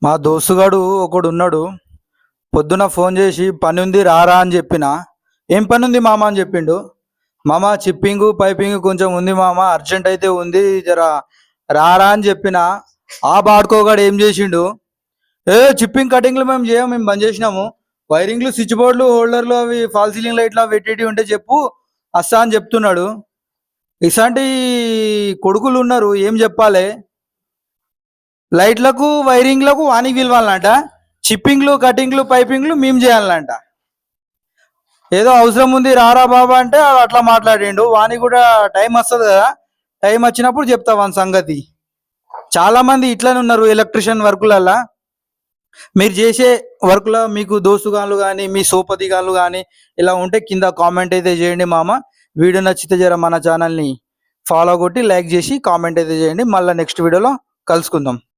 మా దోస్తుగాడు ఒకడు ఉన్నాడు. పొద్దున ఫోన్ చేసి పని ఉంది రారా అని చెప్పిన. ఏం పని ఉంది మామ అని చెప్పిండు. మామ చిప్పింగ్ పైపింగ్ కొంచెం ఉంది మామ, అర్జెంట్ అయితే ఉంది, జర రారా అని చెప్పిన. ఆ బాడుకోగాడు ఏం చేసిండు, చిప్పింగ్ కటింగ్లు మేము చేయం, మేము బంద్ చేసినాము, వైరింగ్లు స్విచ్ బోర్డులు హోల్డర్లు అవి ఫాల్ సీలింగ్ లైట్లు వెట్టేటి ఉంటే చెప్పు అస్సా అని చెప్తున్నాడు. ఇలాంటి కొడుకులు ఉన్నారు, ఏం చెప్పాలి. లైట్లకు వైరింగ్లకు వానికి పిలవాలంట, చిప్పింగ్లు కటింగ్లు పైపింగ్లు మేము చేయాలంట. ఏదో అవసరం ఉంది రారా బాబా అంటే అట్లా మాట్లాడిండు. వానికి కూడా టైం వస్తుంది కదా, టైం వచ్చినప్పుడు చెప్తా వాని సంగతి. చాలా మంది ఇట్లనే ఉన్నారు ఎలక్ట్రిషియన్ వర్కులల్లా. మీరు చేసే వర్క్లో మీకు దోస్తుగాళ్ళు కానీ మీ సోపతిగాళ్ళు కానీ ఇలా ఉంటే కింద కామెంట్ అయితే చేయండి మామ. వీడియో నచ్చితే జర మన ఛానల్ని ఫాలో కొట్టి లైక్ చేసి కామెంట్ అయితే చేయండి. మళ్ళీ నెక్స్ట్ వీడియోలో కలుసుకుందాం.